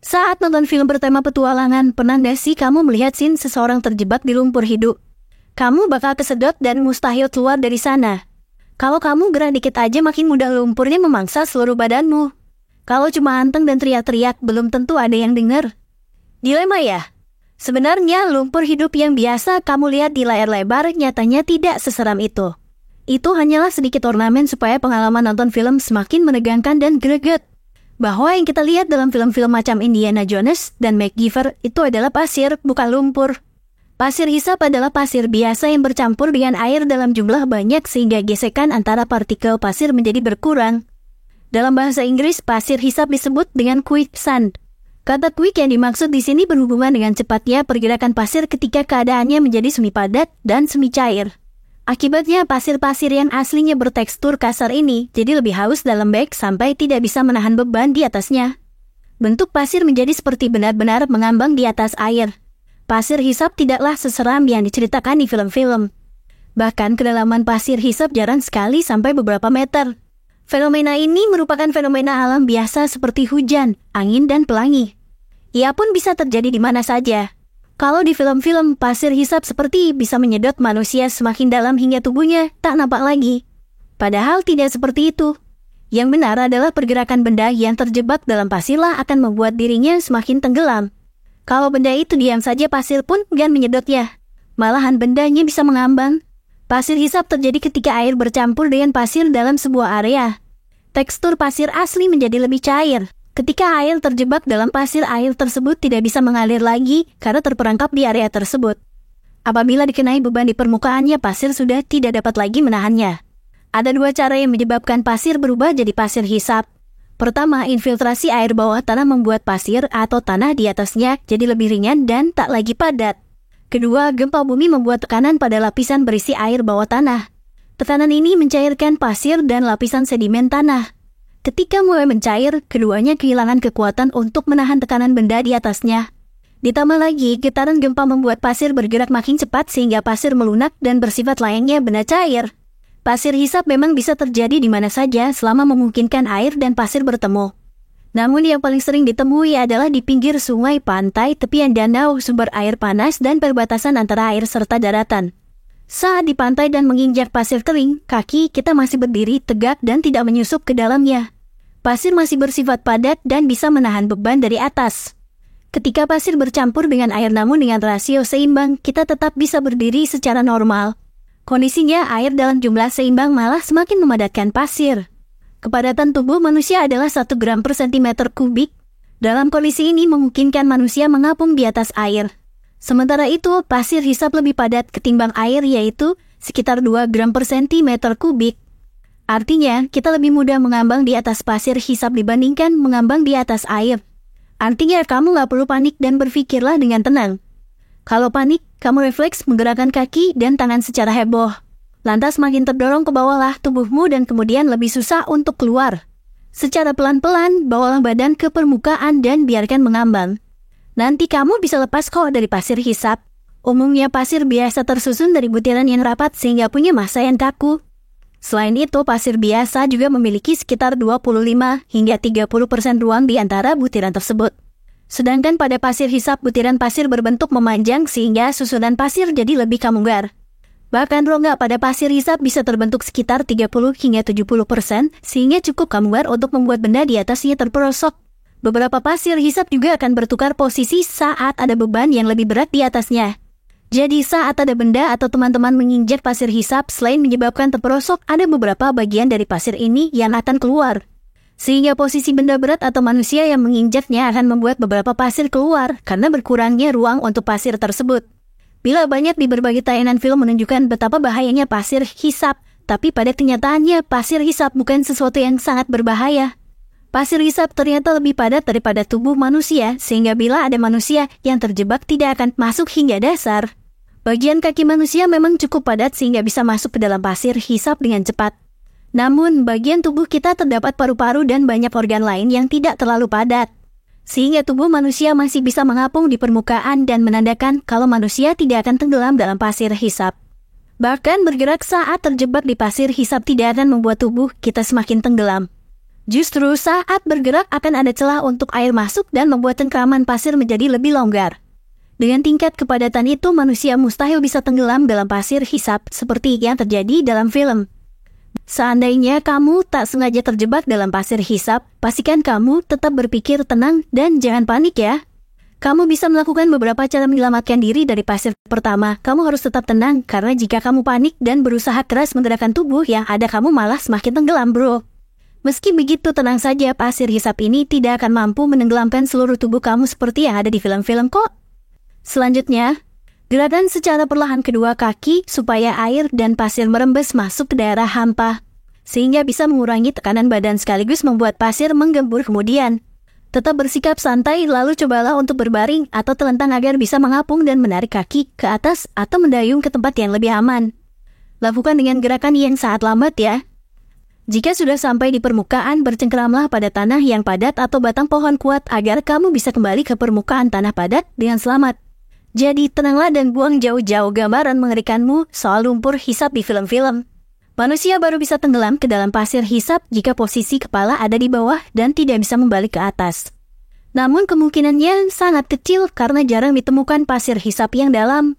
Saat nonton film bertema petualangan, pernah gak sih kamu melihat scene seseorang terjebak di lumpur hidup? Kamu bakal kesedot dan mustahil keluar dari sana. Kalau kamu gerak dikit aja makin mudah lumpurnya memangsa seluruh badanmu. Kalau cuma anteng dan teriak-teriak, belum tentu ada yang dengar. Dilema ya? Sebenarnya lumpur hidup yang biasa kamu lihat di layar lebar nyatanya tidak seseram itu. Itu hanyalah sedikit ornamen supaya pengalaman nonton film semakin menegangkan dan greget. Bahwa yang kita lihat dalam film-film macam Indiana Jones dan MacGyver itu adalah pasir, bukan lumpur. Pasir hisap adalah pasir biasa yang bercampur dengan air dalam jumlah banyak sehingga gesekan antara partikel pasir menjadi berkurang. Dalam bahasa Inggris, pasir hisap disebut dengan quicksand. Kata quick yang dimaksud di sini berhubungan dengan cepatnya pergerakan pasir ketika keadaannya menjadi semi padat dan semi cair. Akibatnya pasir-pasir yang aslinya bertekstur kasar ini jadi lebih halus dan lembek sampai tidak bisa menahan beban di atasnya. Bentuk pasir menjadi seperti benar-benar mengambang di atas air. Pasir hisap tidaklah seseram yang diceritakan di film-film. Bahkan kedalaman pasir hisap jarang sekali sampai beberapa meter. Fenomena ini merupakan fenomena alam biasa seperti hujan, angin, dan pelangi. Ia pun bisa terjadi di mana saja. Kalau di film-film, pasir hisap seperti bisa menyedot manusia semakin dalam hingga tubuhnya tak nampak lagi. Padahal tidak seperti itu. Yang benar adalah pergerakan benda yang terjebak dalam pasirlah akan membuat dirinya semakin tenggelam. Kalau benda itu diam saja, pasir pun enggan menyedotnya. Malahan bendanya bisa mengambang. Pasir hisap terjadi ketika air bercampur dengan pasir dalam sebuah area. Tekstur pasir asli menjadi lebih cair. Ketika air terjebak dalam pasir, air tersebut tidak bisa mengalir lagi karena terperangkap di area tersebut. Apabila dikenai beban di permukaannya, pasir sudah tidak dapat lagi menahannya. Ada dua cara yang menyebabkan pasir berubah jadi pasir hisap. Pertama, infiltrasi air bawah tanah membuat pasir atau tanah di atasnya jadi lebih ringan dan tak lagi padat. Kedua, gempa bumi membuat tekanan pada lapisan berisi air bawah tanah. Tekanan ini mencairkan pasir dan lapisan sedimen tanah. Ketika mulai mencair, keduanya kehilangan kekuatan untuk menahan tekanan benda di atasnya. Ditambah lagi, getaran gempa membuat pasir bergerak makin cepat sehingga pasir melunak dan bersifat layaknya benda cair. Pasir hisap memang bisa terjadi di mana saja selama memungkinkan air dan pasir bertemu. Namun yang paling sering ditemui adalah di pinggir sungai, pantai, tepian danau, sumber air panas, dan perbatasan antara air serta daratan. Saat di pantai dan menginjak pasir kering, kaki kita masih berdiri tegak dan tidak menyusup ke dalamnya. Pasir masih bersifat padat dan bisa menahan beban dari atas. Ketika pasir bercampur dengan air namun dengan rasio seimbang, kita tetap bisa berdiri secara normal. Kondisinya air dalam jumlah seimbang malah semakin memadatkan pasir. Kepadatan tubuh manusia adalah 1 gram per sentimeter kubik. Dalam kondisi ini memungkinkan manusia mengapung di atas air. Sementara itu, pasir hisap lebih padat ketimbang air yaitu sekitar 2 gram per sentimeter kubik. Artinya, kita lebih mudah mengambang di atas pasir hisap dibandingkan mengambang di atas air. Artinya, kamu gak perlu panik dan berpikirlah dengan tenang. Kalau panik, kamu refleks menggerakkan kaki dan tangan secara heboh. Lantas makin terdorong ke bawahlah tubuhmu dan kemudian lebih susah untuk keluar. Secara pelan-pelan, bawalah badan ke permukaan dan biarkan mengambang. Nanti kamu bisa lepas kok dari pasir hisap. Umumnya pasir biasa tersusun dari butiran yang rapat sehingga punya massa yang kaku. Selain itu, pasir biasa juga memiliki sekitar 25 hingga 30% ruang di antara butiran tersebut. Sedangkan pada pasir hisap, butiran pasir berbentuk memanjang sehingga susunan pasir jadi lebih kamunggar. Bahkan rongga pada pasir hisap bisa terbentuk sekitar 30 hingga 70% sehingga cukup kamunggar untuk membuat benda di atasnya terperosok. Beberapa pasir hisap juga akan bertukar posisi saat ada beban yang lebih berat di atasnya. Jadi saat ada benda atau teman-teman menginjak pasir hisap, selain menyebabkan terperosok, ada beberapa bagian dari pasir ini yang akan keluar. Sehingga posisi benda berat atau manusia yang menginjaknya akan membuat beberapa pasir keluar karena berkurangnya ruang untuk pasir tersebut. Bila banyak di berbagai tayangan film menunjukkan betapa bahayanya pasir hisap, tapi pada kenyataannya pasir hisap bukan sesuatu yang sangat berbahaya. Pasir hisap ternyata lebih padat daripada tubuh manusia, sehingga bila ada manusia yang terjebak tidak akan masuk hingga dasar. Bagian kaki manusia memang cukup padat sehingga bisa masuk ke dalam pasir hisap dengan cepat. Namun, bagian tubuh kita terdapat paru-paru dan banyak organ lain yang tidak terlalu padat. Sehingga tubuh manusia masih bisa mengapung di permukaan dan menandakan kalau manusia tidak akan tenggelam dalam pasir hisap. Bahkan bergerak saat terjebak di pasir hisap tidak akan membuat tubuh kita semakin tenggelam. Justru saat bergerak akan ada celah untuk air masuk dan membuat cengkraman pasir menjadi lebih longgar. Dengan tingkat kepadatan itu, manusia mustahil bisa tenggelam dalam pasir hisap seperti yang terjadi dalam film. Seandainya kamu tak sengaja terjebak dalam pasir hisap, pastikan kamu tetap berpikir tenang dan jangan panik ya. Kamu bisa melakukan beberapa cara menyelamatkan diri dari pasir. Pertama, kamu harus tetap tenang karena jika kamu panik dan berusaha keras menggerakkan tubuh yang ada, kamu malah semakin tenggelam, bro. Meski begitu, tenang saja, pasir hisap ini tidak akan mampu menenggelamkan seluruh tubuh kamu seperti yang ada di film-film kok. Selanjutnya, gerakan secara perlahan kedua kaki supaya air dan pasir merembes masuk ke daerah hampa, sehingga bisa mengurangi tekanan badan sekaligus membuat pasir menggembur kemudian. Tetap bersikap santai, lalu cobalah untuk berbaring atau telentang agar bisa mengapung dan menarik kaki ke atas atau mendayung ke tempat yang lebih aman. Lakukan dengan gerakan yang sangat lambat ya. Jika sudah sampai di permukaan, bercengkeramlah pada tanah yang padat atau batang pohon kuat agar kamu bisa kembali ke permukaan tanah padat dengan selamat. Jadi tenanglah dan buang jauh-jauh gambaran mengerikanmu soal lumpur hisap di film-film. Manusia baru bisa tenggelam ke dalam pasir hisap jika posisi kepala ada di bawah dan tidak bisa membalik ke atas. Namun kemungkinannya sangat kecil karena jarang ditemukan pasir hisap yang dalam.